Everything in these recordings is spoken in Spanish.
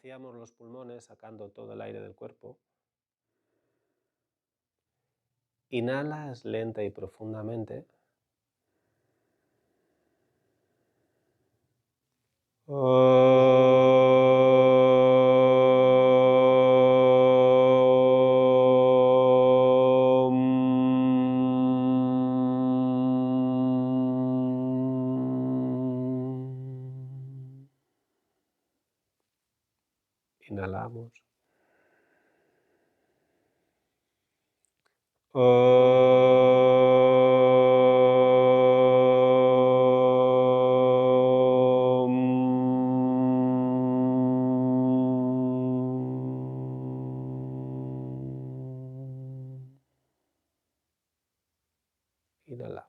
vaciamos los pulmones sacando todo el aire del cuerpo. Inhalas lenta y profundamente. Inhalamos. Inhalamos.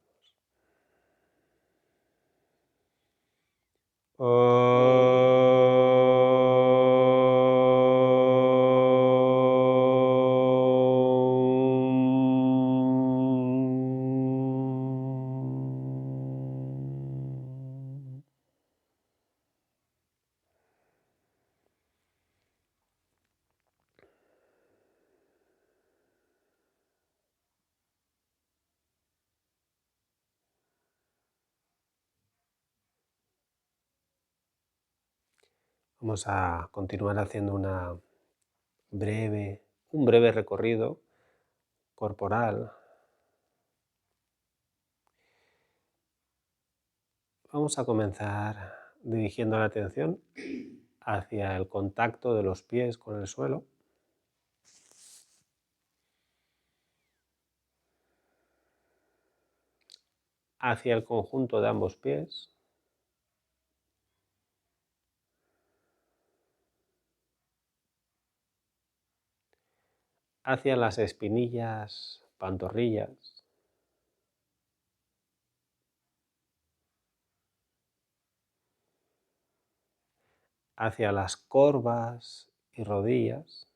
Vamos a continuar haciendo un breve recorrido corporal. Vamos a comenzar dirigiendo la atención hacia el contacto de los pies con el suelo. Hacia el conjunto de ambos pies. Hacia las espinillas, pantorrillas. Hacia las corvas y rodillas.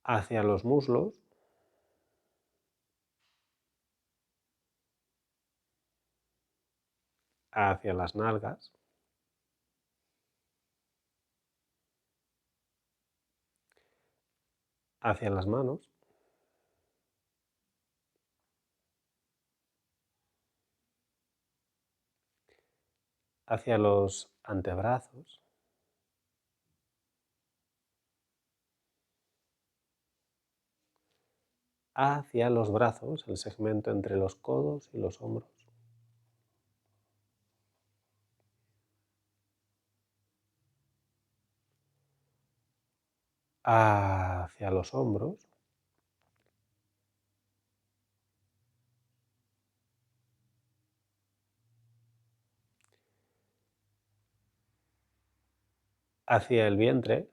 Hacia los muslos. Hacia las nalgas. Hacia las manos. Hacia los antebrazos. Hacia los brazos, el segmento entre los codos y los hombros. Hacia los hombros. Hacia el vientre.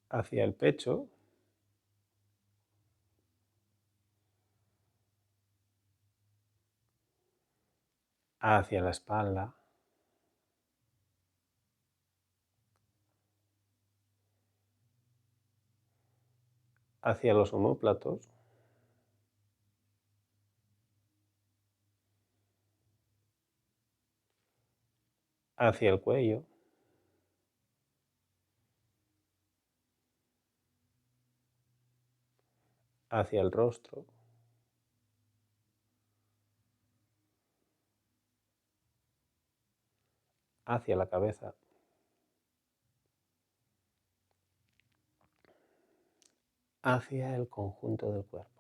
Hacia el pecho. Hacia la espalda. Hacia los omóplatos. Hacia el cuello. Hacia el rostro. Hacia la cabeza. Hacia el conjunto del cuerpo.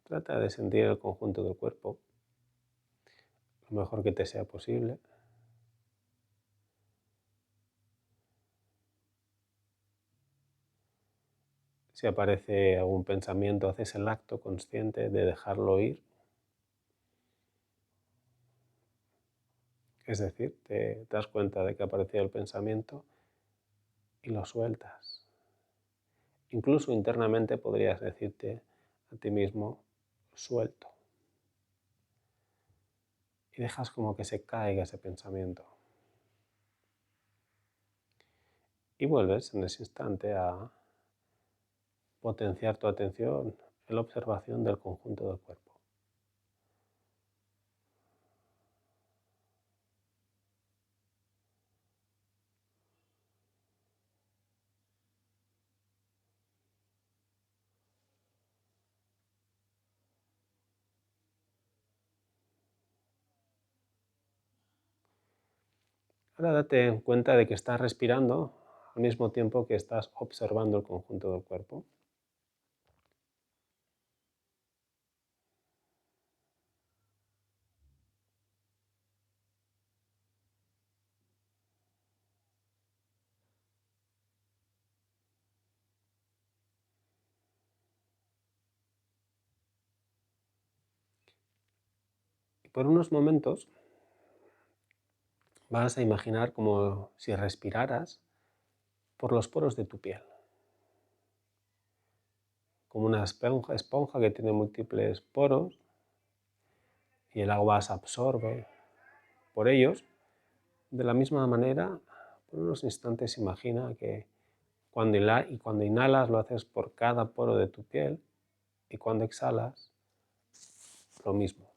Trata de sentir el conjunto del cuerpo lo mejor que te sea posible. Si aparece algún pensamiento, haces el acto consciente de dejarlo ir. Es decir, te das cuenta de que ha aparecido el pensamiento y lo sueltas. Incluso internamente podrías decirte a ti mismo, suelto. Y dejas como que se caiga ese pensamiento. Y vuelves en ese instante a potenciar tu atención en la observación del conjunto del cuerpo. Ahora date cuenta de que estás respirando al mismo tiempo que estás observando el conjunto del cuerpo. Y por unos momentos vas a imaginar como si respiraras por los poros de tu piel, como una esponja que tiene múltiples poros y el agua se absorbe por ellos. De la misma manera, por unos instantes imagina que cuando inhalas lo haces por cada poro de tu piel y cuando exhalas lo mismo.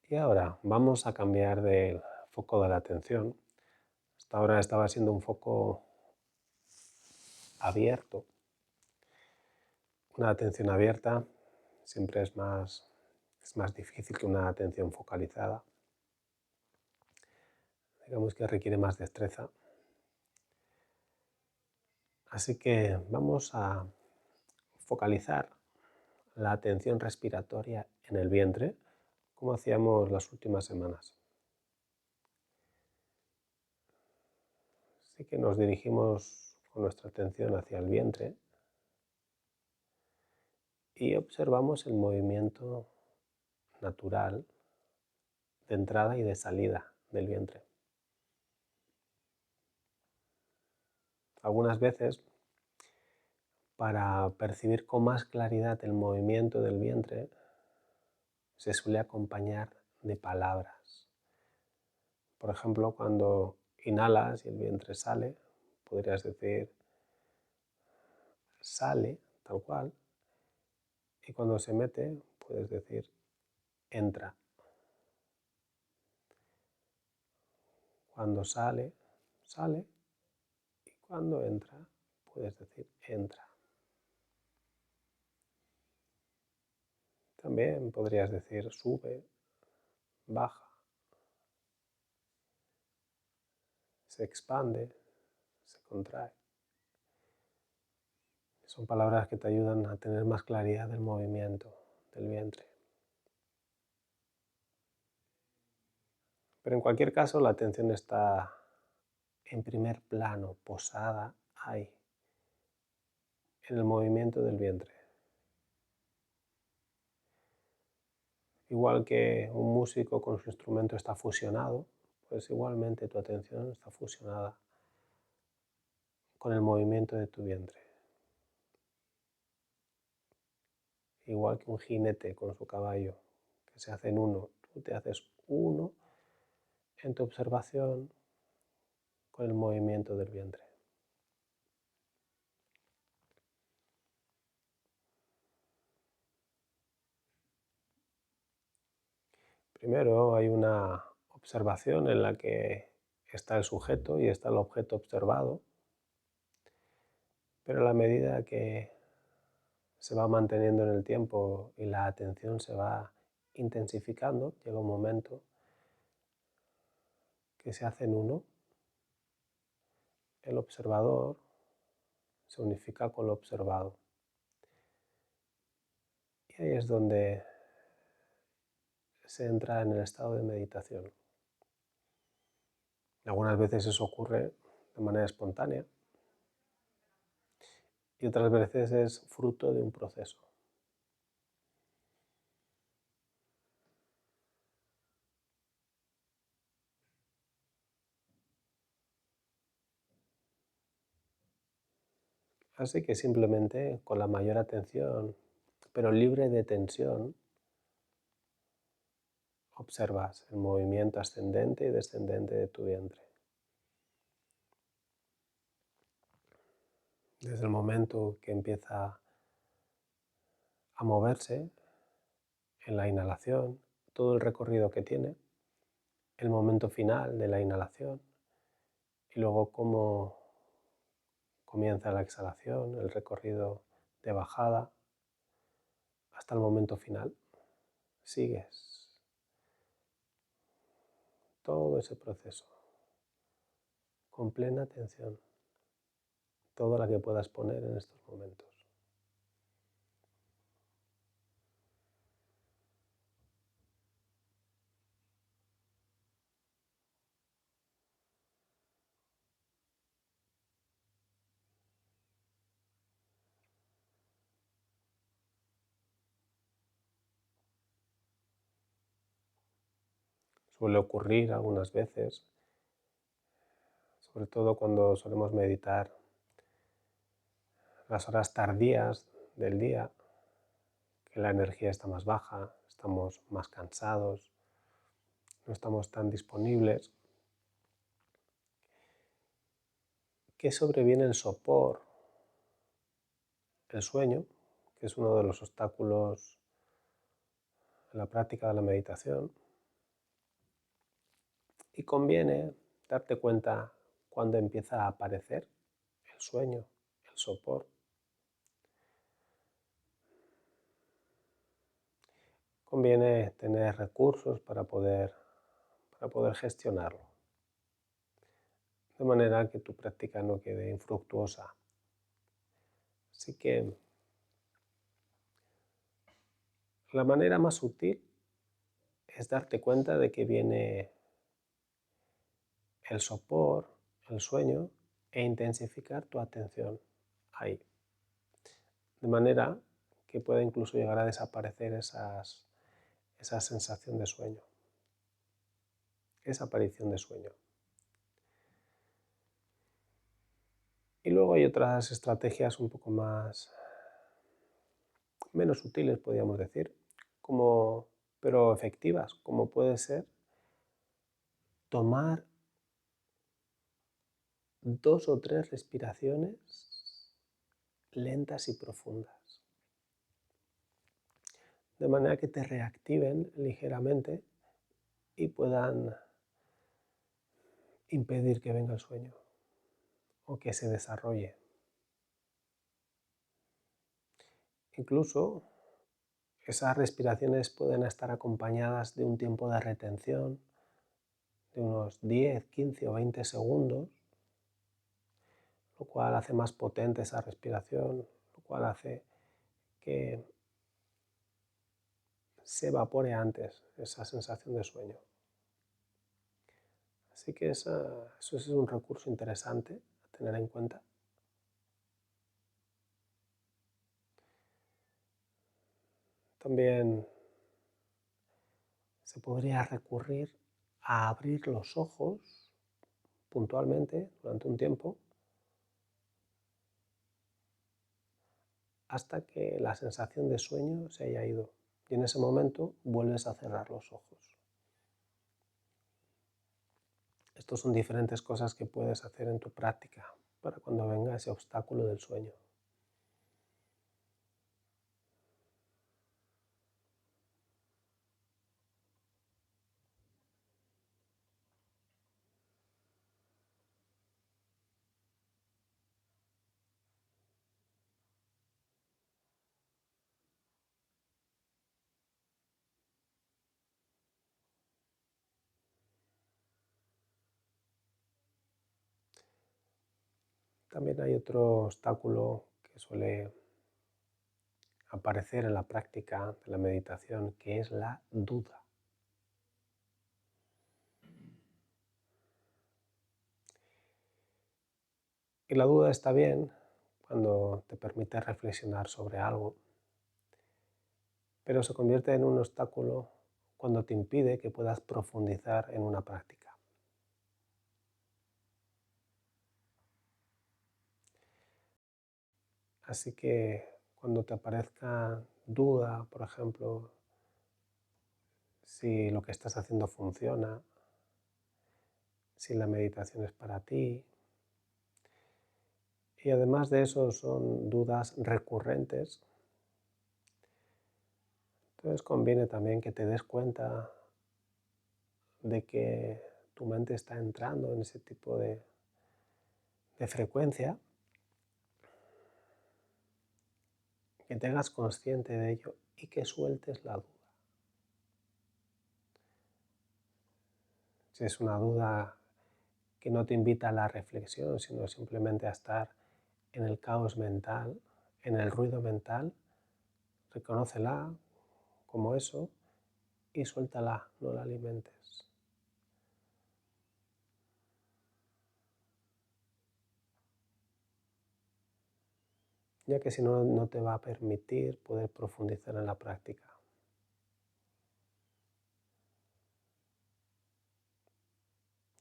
Y ahora vamos a cambiar de foco de la atención. Hasta ahora estaba siendo un foco abierto. Una atención abierta siempre es más difícil que una atención focalizada. Digamos que requiere más destreza. Así que vamos a focalizar la atención respiratoria en el vientre, como hacíamos las últimas semanas. Así que nos dirigimos con nuestra atención hacia el vientre y observamos el movimiento natural de entrada y de salida del vientre. Algunas veces, para percibir con más claridad el movimiento del vientre, se suele acompañar de palabras. Por ejemplo, cuando inhalas y el vientre sale, podrías decir sale, tal cual, y cuando se mete, puedes decir entra. Cuando sale, sale, y cuando entra, puedes decir entra. También podrías decir sube, baja, se expande, se contrae. Son palabras que te ayudan a tener más claridad del movimiento del vientre. Pero en cualquier caso, la atención está en primer plano, posada ahí, en el movimiento del vientre. Igual que un músico con su instrumento está fusionado, pues igualmente tu atención está fusionada con el movimiento de tu vientre. Igual que un jinete con su caballo, que se hacen uno, tú te haces uno en tu observación con el movimiento del vientre. Primero hay una observación en la que está el sujeto y está el objeto observado, pero a la medida que se va manteniendo en el tiempo y la atención se va intensificando, llega un momento que se hacen uno, el observador se unifica con lo observado. Y ahí es donde se entra en el estado de meditación. Algunas veces eso ocurre de manera espontánea y otras veces es fruto de un proceso. Así que simplemente con la mayor atención, pero libre de tensión, observas el movimiento ascendente y descendente de tu vientre. Desde el momento que empieza a moverse en la inhalación, todo el recorrido que tiene, el momento final de la inhalación y luego cómo comienza la exhalación, el recorrido de bajada hasta el momento final. Sigues todo ese proceso con plena atención, toda la que puedas poner en estos momentos. Suele ocurrir algunas veces, sobre todo cuando solemos meditar las horas tardías del día, que la energía está más baja, estamos más cansados, no estamos tan disponibles, que sobreviene el sopor, el sueño, que es uno de los obstáculos en la práctica de la meditación, y conviene darte cuenta cuando empieza a aparecer el sueño, el sopor. Conviene tener recursos para poder gestionarlo, de manera que tu práctica no quede infructuosa. Así que la manera más útil es darte cuenta de que viene el sopor, el sueño, e intensificar tu atención ahí. De manera que pueda incluso llegar a desaparecer esa sensación de sueño, esa aparición de sueño. Y luego hay otras estrategias un poco menos sutiles, podríamos decir, pero efectivas, como puede ser tomar 2 o 3 respiraciones lentas y profundas, de manera que te reactiven ligeramente y puedan impedir que venga el sueño o que se desarrolle. Incluso esas respiraciones pueden estar acompañadas de un tiempo de retención de unos 10, 15 o 20 segundos, lo cual hace más potente esa respiración, lo cual hace que se evapore antes esa sensación de sueño. Así que eso es un recurso interesante a tener en cuenta. También se podría recurrir a abrir los ojos puntualmente durante un tiempo hasta que la sensación de sueño se haya ido. Y en ese momento vuelves a cerrar los ojos. Estas son diferentes cosas que puedes hacer en tu práctica para cuando venga ese obstáculo del sueño. También hay otro obstáculo que suele aparecer en la práctica de la meditación, que es la duda. Y la duda está bien cuando te permite reflexionar sobre algo, pero se convierte en un obstáculo cuando te impide que puedas profundizar en una práctica. Así que cuando te aparezca duda, por ejemplo, si lo que estás haciendo funciona, si la meditación es para ti, y además de eso son dudas recurrentes, entonces conviene también que te des cuenta de que tu mente está entrando en ese tipo de frecuencia, que te hagas consciente de ello y que sueltes la duda. Si es una duda que no te invita a la reflexión, sino simplemente a estar en el caos mental, en el ruido mental, reconócela como eso y suéltala, no la alimentes. Ya que si no, no te va a permitir poder profundizar en la práctica.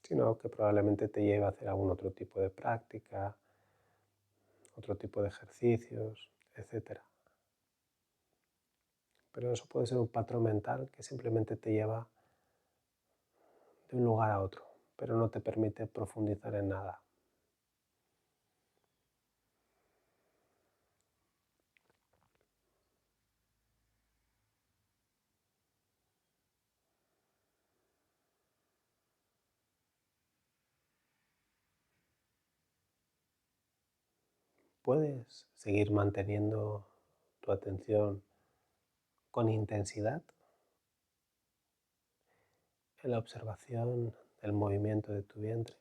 Sino que probablemente te lleve a hacer algún otro tipo de práctica, otro tipo de ejercicios, etc. Pero eso puede ser un patrón mental que simplemente te lleva de un lugar a otro, pero no te permite profundizar en nada. Puedes seguir manteniendo tu atención con intensidad en la observación del movimiento de tu vientre.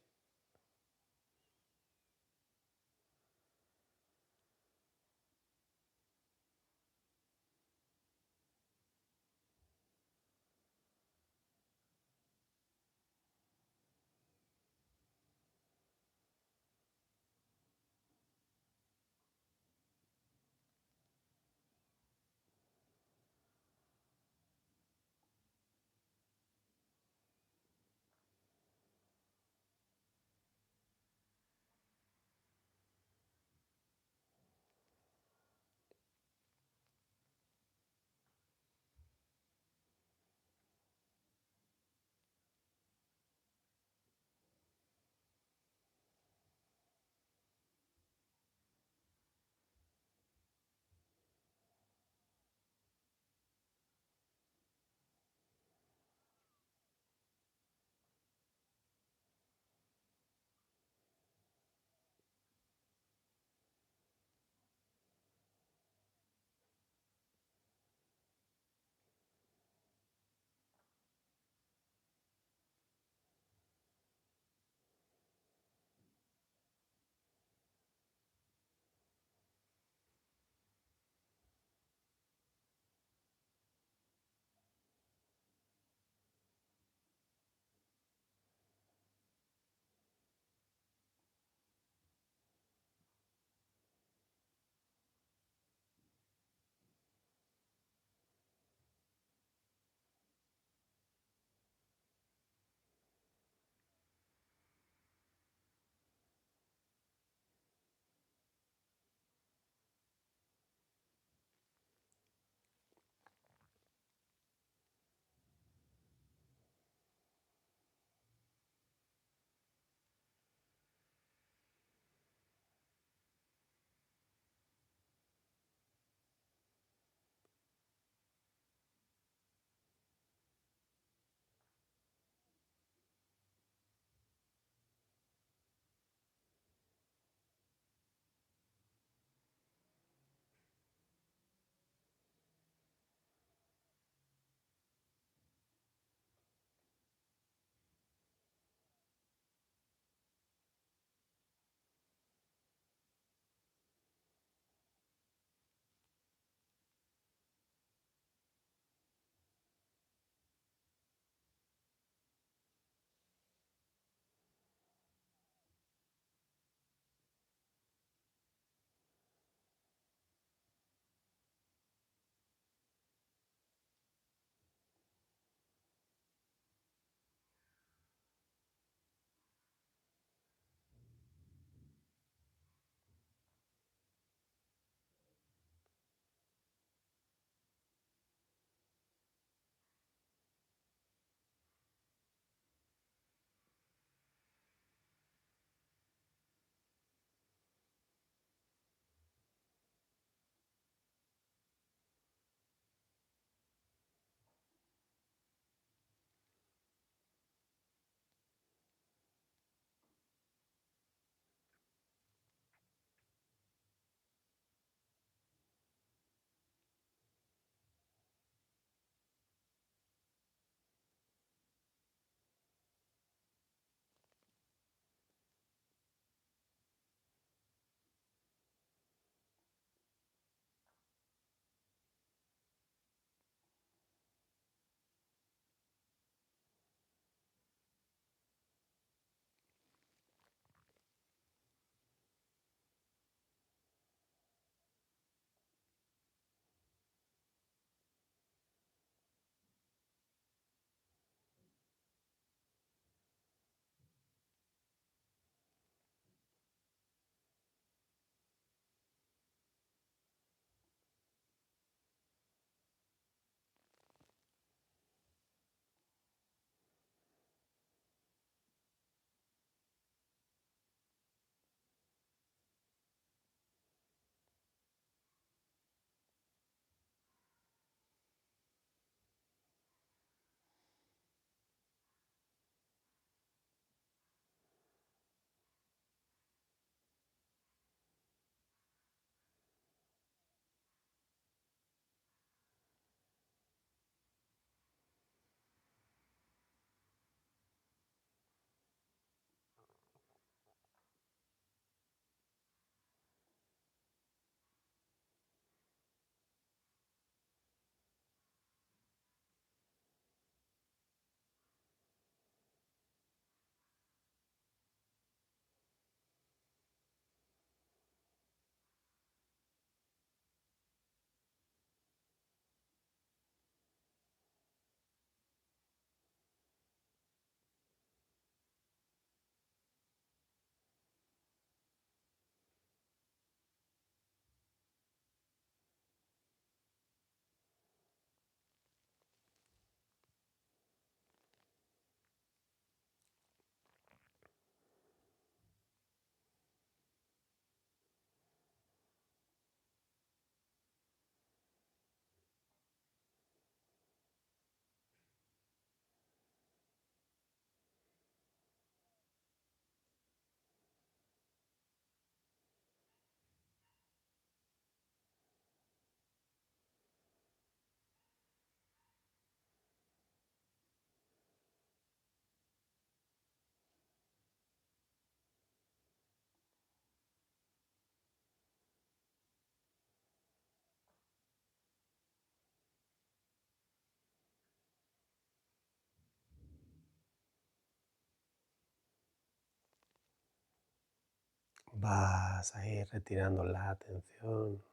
vas a ir retirando la atención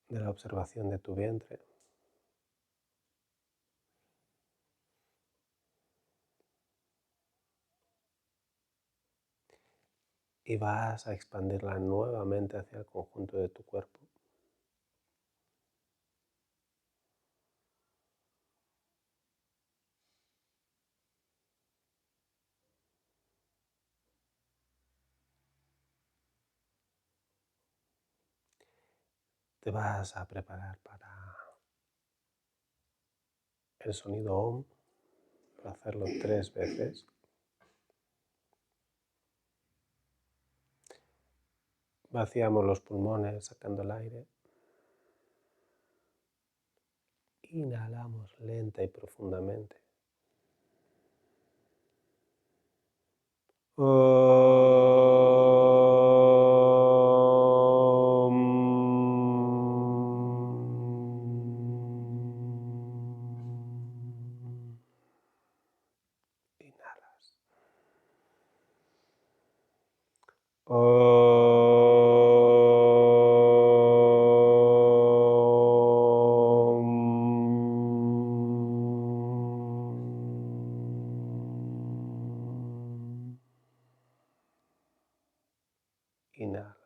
de la observación de tu vientre. Y vas a expandirla nuevamente hacia el conjunto de tu cuerpo. Te vas a preparar para el sonido OM, para hacerlo 3 veces. Vaciamos los pulmones sacando el aire. Inhalamos lenta y profundamente. Inhalas. Inhalas.